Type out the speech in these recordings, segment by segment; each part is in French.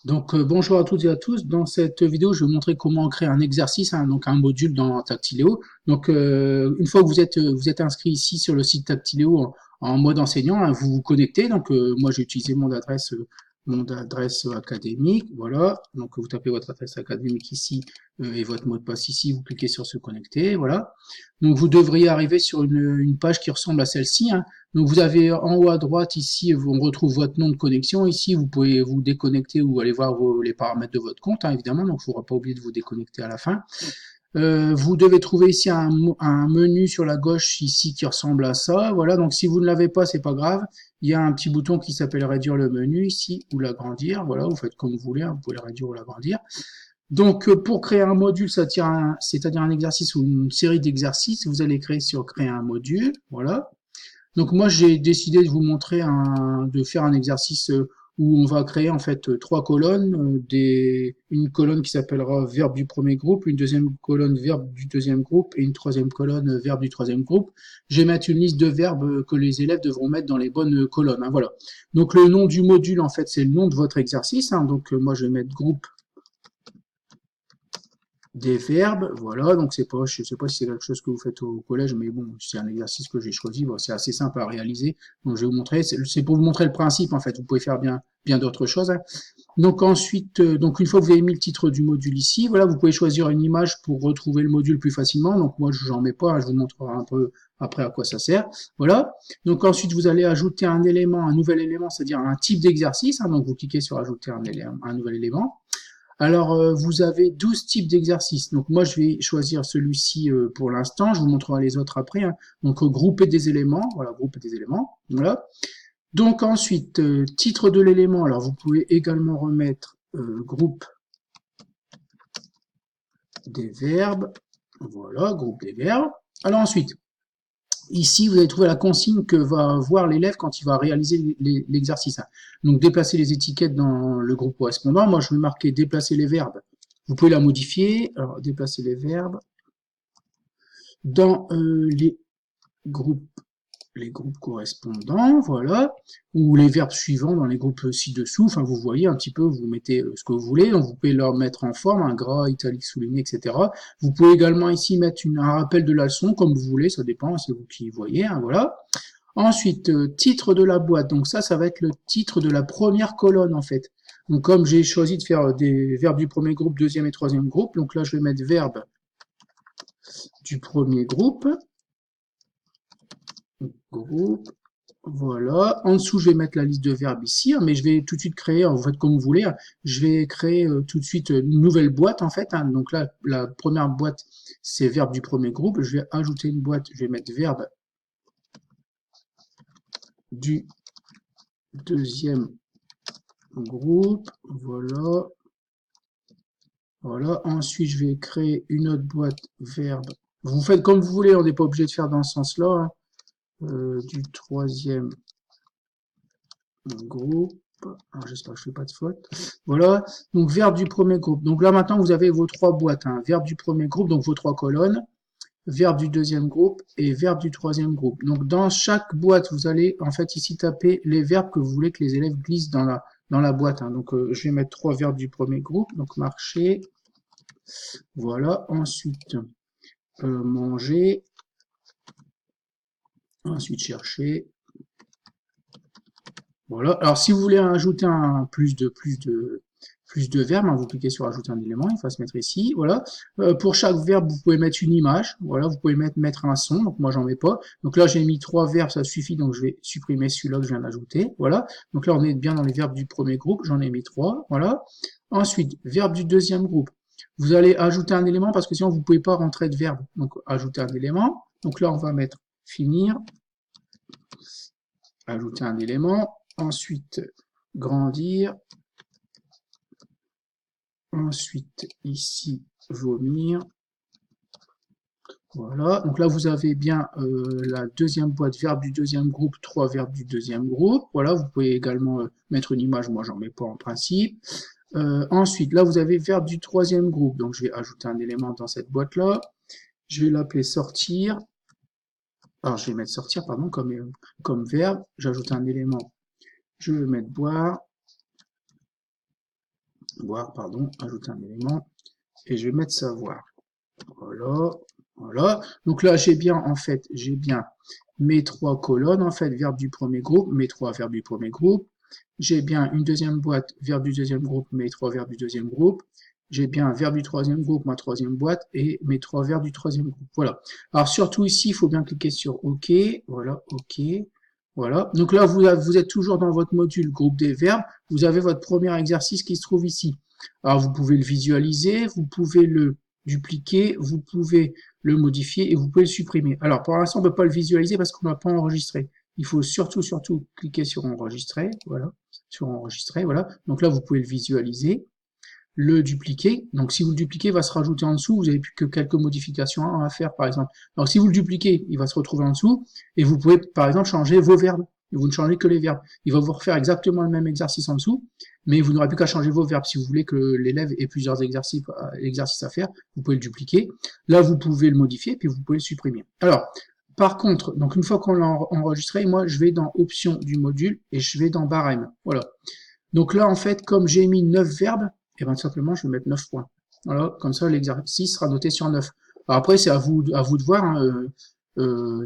Donc bonjour à toutes et à tous. Dans cette vidéo, je vais vous montrer comment créer un exercice, donc un module dans Tactiléo. Donc une fois que vous êtes inscrit ici sur le site Tactiléo en mode enseignant, vous vous connectez. Donc moi j'ai utilisé mon adresse académique. Voilà. Donc vous tapez votre adresse académique ici et votre mot de passe ici. Vous cliquez sur se connecter. Voilà. Donc vous devriez arriver sur une page qui ressemble à celle-ci. Donc vous avez en haut à droite ici, on retrouve votre nom de connexion. Ici, vous pouvez vous déconnecter ou aller voir les paramètres de votre compte, évidemment. Donc il ne faudra pas oublier de vous déconnecter à la fin. Vous devez trouver ici un menu sur la gauche ici qui ressemble à ça. Voilà. Donc si vous ne l'avez pas, c'est pas grave. Il y a un petit bouton qui s'appelle réduire le menu ici ou l'agrandir. Voilà. Vous faites comme vous voulez. Vous pouvez le réduire ou l'agrandir. Donc, pour créer un module, c'est-à-dire un exercice ou une série d'exercices, vous allez créer un module. Voilà. Donc moi j'ai décidé de vous montrer de faire un exercice où on va créer en fait trois colonnes, une colonne qui s'appellera verbe du premier groupe, une deuxième colonne verbe du deuxième groupe et une troisième colonne verbe du troisième groupe. Je vais mettre une liste de verbes que les élèves devront mettre dans les bonnes colonnes. Voilà. Donc le nom du module en fait c'est le nom de votre exercice. Donc moi je vais mettre groupe des verbes, voilà, donc c'est pas, je sais pas si c'est quelque chose que vous faites au collège, mais bon, c'est un exercice que j'ai choisi, bon, c'est assez simple à réaliser, donc je vais vous montrer, c'est pour vous montrer le principe, en fait, vous pouvez faire bien d'autres choses. Donc ensuite, donc une fois que vous avez mis le titre du module ici, voilà, vous pouvez choisir une image pour retrouver le module plus facilement, donc moi j'en mets pas, je vous montrerai un peu après à quoi ça sert, voilà. Donc ensuite vous allez ajouter un élément, un nouvel élément, c'est-à-dire un type d'exercice, donc vous cliquez sur ajouter un nouvel élément. Alors, vous avez 12 types d'exercices. Donc, moi, je vais choisir celui-ci pour l'instant. Je vous montrerai les autres après. Donc, grouper des éléments. Voilà, grouper des éléments. Voilà. Donc, ensuite, titre de l'élément. Alors, vous pouvez également remettre groupe des verbes. Voilà, groupe des verbes. Alors, ensuite, ici, vous allez trouver la consigne que va voir l'élève quand il va réaliser l'exercice. Donc, déplacer les étiquettes dans le groupe correspondant. Moi, je vais marquer déplacer les verbes. Vous pouvez la modifier. Alors, déplacer les verbes dans groupes, les groupes correspondants, voilà, ou les verbes suivants dans les groupes ci-dessous. Enfin, vous voyez un petit peu, vous mettez ce que vous voulez. Donc, vous pouvez leur mettre en forme, un gras, italique, souligné, etc. Vous pouvez également ici mettre un rappel de la leçon, comme vous voulez, ça dépend, c'est vous qui voyez, voilà. Ensuite, titre de la boîte. Donc ça va être le titre de la première colonne, en fait. Donc, comme j'ai choisi de faire des verbes du premier groupe, deuxième et troisième groupe, donc là, je vais mettre verbe du premier groupe. Groupe, voilà. En dessous, je vais mettre la liste de verbes ici, mais je vais tout de suite créer, vous faites comme vous voulez, je vais créer tout de suite une nouvelle boîte en fait. Donc là, la première boîte, c'est verbe du premier groupe. Je vais ajouter une boîte, je vais mettre verbe du deuxième groupe. Voilà. Voilà. Ensuite, je vais créer une autre boîte verbe. Vous faites comme vous voulez, on n'est pas obligé de faire dans ce sens-là. Du troisième groupe. Alors, j'espère que je fais pas de faute. Voilà. Donc, verbe du premier groupe. Donc là, maintenant, vous avez vos trois boîtes. Verbe du premier groupe, donc vos trois colonnes. Verbe du deuxième groupe et verbe du troisième groupe. Donc, dans chaque boîte, vous allez, en fait, ici taper les verbes que vous voulez que les élèves glissent dans la boîte. Donc, je vais mettre trois verbes du premier groupe. Donc, marcher. Voilà. Ensuite, manger. Ensuite, chercher. Voilà. Alors, si vous voulez ajouter plus de verbes, vous cliquez sur ajouter un élément, il va se mettre ici. Voilà. Pour chaque verbe, vous pouvez mettre une image. Voilà. Vous pouvez mettre un son. Donc, moi, j'en mets pas. Donc là, j'ai mis trois verbes, ça suffit. Donc, je vais supprimer celui-là que je viens d'ajouter. Voilà. Donc là, on est bien dans les verbes du premier groupe. J'en ai mis trois. Voilà. Ensuite, verbe du deuxième groupe. Vous allez ajouter un élément parce que sinon, vous pouvez pas rentrer de verbe. Donc, ajouter un élément. Donc là, on va mettre finir. Ajouter un élément. Ensuite, grandir. Ensuite, ici, vomir. Voilà. Donc là, vous avez bien la deuxième boîte verbe du deuxième groupe, trois verbes du deuxième groupe. Voilà. Vous pouvez également mettre une image. Moi, j'en mets pas en principe. Ensuite, là, vous avez verbe du troisième groupe. Donc, je vais ajouter un élément dans cette boîte-là. Je vais l'appeler sortir. Alors, je vais mettre sortir, pardon, comme verbe. J'ajoute un élément. Je vais mettre boire. voir, pardon, ajouter un élément, et je vais mettre savoir. Voilà, voilà. Donc là, j'ai bien, en fait, j'ai bien mes trois colonnes, en fait, verbe du premier groupe, mes trois verbes du premier groupe. J'ai bien une deuxième boîte, verbe du deuxième groupe, mes trois verbes du deuxième groupe. J'ai bien verbe du troisième groupe, ma troisième boîte, et mes trois verbes du troisième groupe. Voilà. Alors surtout ici, il faut bien cliquer sur OK. Voilà, OK. Voilà. Donc là, vous êtes toujours dans votre module groupe des verbes. Vous avez votre premier exercice qui se trouve ici. Alors vous pouvez le visualiser, vous pouvez le dupliquer, vous pouvez le modifier et vous pouvez le supprimer. Alors pour l'instant, on ne peut pas le visualiser parce qu'on n'a pas enregistré. Il faut surtout cliquer sur enregistrer, voilà, sur enregistrer, voilà. Donc là, vous pouvez le visualiser, le dupliquer. Donc si vous le dupliquez, il va se rajouter en dessous. Vous n'avez plus que quelques modifications à faire, par exemple. Alors si vous le dupliquez, il va se retrouver en dessous et vous pouvez, par exemple, changer vos verbes. Et vous ne changez que les verbes. Il va vous refaire exactement le même exercice en dessous, mais vous n'aurez plus qu'à changer vos verbes. Si vous voulez que l'élève ait plusieurs exercices à faire, vous pouvez le dupliquer. Là, vous pouvez le modifier, puis vous pouvez le supprimer. Alors, par contre, donc une fois qu'on l'a enregistré, moi, je vais dans Options du module et je vais dans Barème. Voilà. Donc là, en fait, comme j'ai mis 9 verbes, et bien simplement, je vais mettre 9 points. Voilà, comme ça, l'exercice sera noté sur 9. Alors après, c'est à vous de voir. Hein,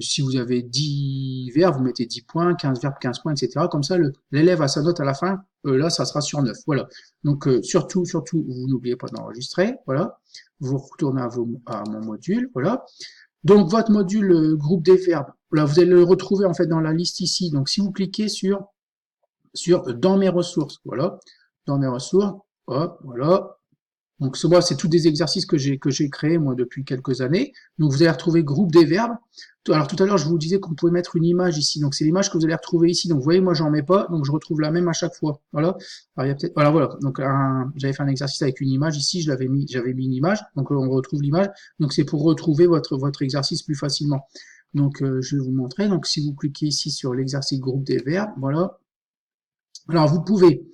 si vous avez 10 verbes, vous mettez 10 points, 15 verbes, 15 points, etc. Comme ça, l'élève a sa note à la fin. Là, ça sera sur 9. Voilà. Donc, surtout, vous n'oubliez pas d'enregistrer. Voilà. Vous retournez à mon module. Voilà. Donc, votre module groupe des verbes, là, vous allez le retrouver en fait dans la liste ici. Donc, si vous cliquez sur dans mes ressources, voilà, dans mes ressources, hop, voilà. Donc moi, c'est tous des exercices que j'ai créés moi depuis quelques années. Donc vous allez retrouver groupe des verbes. Alors tout à l'heure, je vous disais qu'on pouvait mettre une image ici. Donc c'est l'image que vous allez retrouver ici. Donc vous voyez, moi j'en mets pas, donc je retrouve la même à chaque fois. Voilà. Alors il y a peut-être, voilà. Donc j'avais fait un exercice avec une image ici, j'avais mis une image. Donc on retrouve l'image. Donc c'est pour retrouver votre exercice plus facilement. Donc je vais vous montrer. Donc si vous cliquez ici sur l'exercice groupe des verbes, voilà. Alors, vous pouvez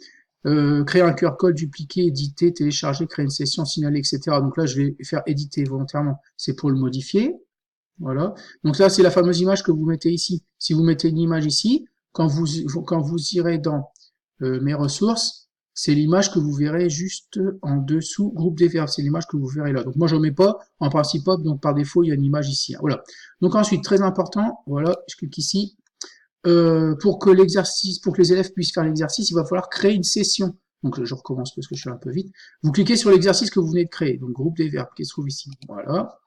créer un QR code, dupliquer, éditer, télécharger, créer une session, signaler, etc. Donc là, je vais faire éditer volontairement. C'est pour le modifier. Voilà. Donc là, c'est la fameuse image que vous mettez ici. Si vous mettez une image ici, quand vous irez dans mes ressources, c'est l'image que vous verrez juste en dessous, groupe des verbes. C'est l'image que vous verrez là. Donc moi, j'en mets pas en principe, donc par défaut, il y a une image ici. Voilà. Donc ensuite, très important, voilà, je clique ici, pour que les élèves puissent faire l'exercice, il va falloir créer une session. Donc je recommence parce que je suis un peu vite. Vous cliquez sur l'exercice que vous venez de créer, donc groupe des verbes qui se trouve ici. Voilà.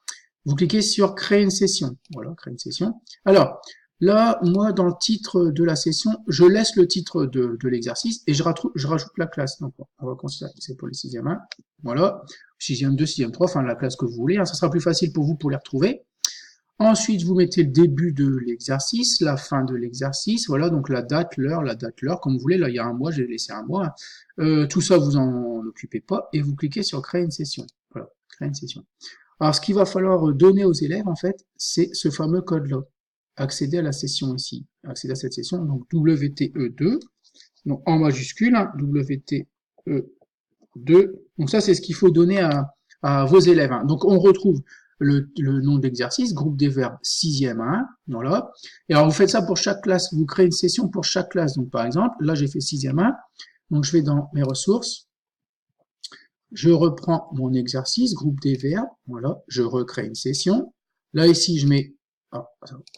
Vous cliquez sur créer une session. Voilà, créer une session. Alors, là, moi, dans le titre de la session, je laisse le titre de l'exercice et je rajoute la classe. Donc, on va considérer que c'est pour les 6e 1. Voilà. 6e 2, 6e 3, enfin la classe que vous voulez. Hein. Ça sera plus facile pour vous pour les retrouver. Ensuite, vous mettez le début de l'exercice, la fin de l'exercice, voilà, donc la date, l'heure, comme vous voulez, là il y a un mois, j'ai laissé un mois. Tout ça, vous en occupez pas, et vous cliquez sur créer une session. Voilà, créer une session. Alors, ce qu'il va falloir donner aux élèves, en fait, c'est ce fameux code-là. Accéder à la session ici, accéder à cette session, donc WTE2, donc en majuscule, hein, WTE2. Donc ça, c'est ce qu'il faut donner à vos élèves. Hein. Donc on retrouve le nom de l'exercice, groupe des verbes 6e 1, voilà. Et alors vous faites ça pour chaque classe, vous créez une session pour chaque classe. Donc par exemple, là j'ai fait 6e 1, donc je vais dans mes ressources, je reprends mon exercice, groupe des verbes, voilà, je recrée une session. Là ici je mets,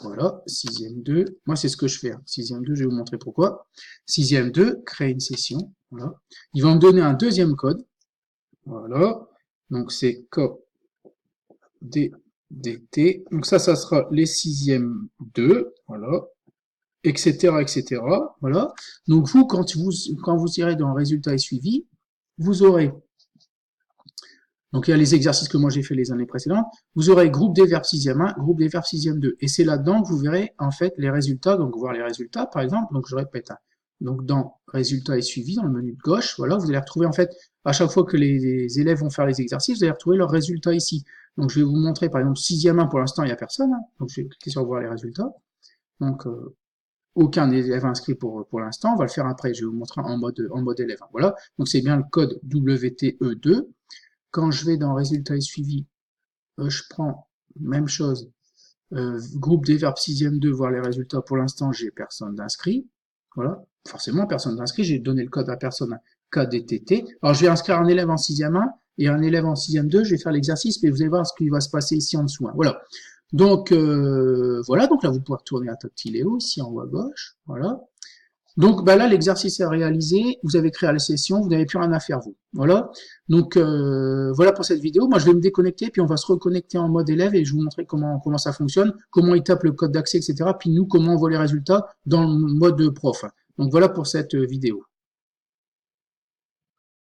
voilà, 6e 2, moi c'est ce que je fais, 6e 2, je vais vous montrer pourquoi. 6e 2, créer une session, voilà. Il va me donner un deuxième code, voilà, donc c'est DT. Donc ça sera les 6e 2, voilà, etc., etc. Voilà. Donc vous, quand vous irez dans résultats et suivi, vous aurez, donc il y a les exercices que moi j'ai fait les années précédentes, vous aurez groupe des verbes 6e 1, groupe des verbes 6e 2. Et c'est là-dedans que vous verrez en fait les résultats, donc voir les résultats par exemple, donc je répète, hein. Donc dans résultats et suivi, dans le menu de gauche, voilà, vous allez retrouver en fait, à chaque fois que les élèves vont faire les exercices, vous allez retrouver leurs résultats ici. Donc je vais vous montrer par exemple 6e 1, pour l'instant il n'y a personne, hein. Donc je vais cliquer sur voir les résultats. Donc aucun élève inscrit pour l'instant, on va le faire après, je vais vous montrer en mode élève. Voilà, donc c'est bien le code WTE2. Quand je vais dans résultats et suivi, je prends même chose, groupe des verbes 6e 2, voir les résultats, pour l'instant j'ai personne d'inscrit. Voilà, forcément personne d'inscrit, j'ai donné le code à personne. KDTT. Alors, je vais inscrire un élève en 6e 1 et un élève en 6e 2. Je vais faire l'exercice, mais vous allez voir ce qui va se passer ici en dessous. Hein. Voilà. Donc, voilà. Donc là, vous pouvez retourner à Tactiléo, ici en haut à gauche. Voilà. Donc bah là, l'exercice est réalisé, vous avez créé la session, vous n'avez plus rien à faire vous. Voilà. Donc voilà pour cette vidéo. Moi je vais me déconnecter, puis on va se reconnecter en mode élève et je vais vous montrer comment ça fonctionne, comment il tape le code d'accès, etc. Puis nous, comment on voit les résultats dans le mode prof. Donc voilà pour cette vidéo.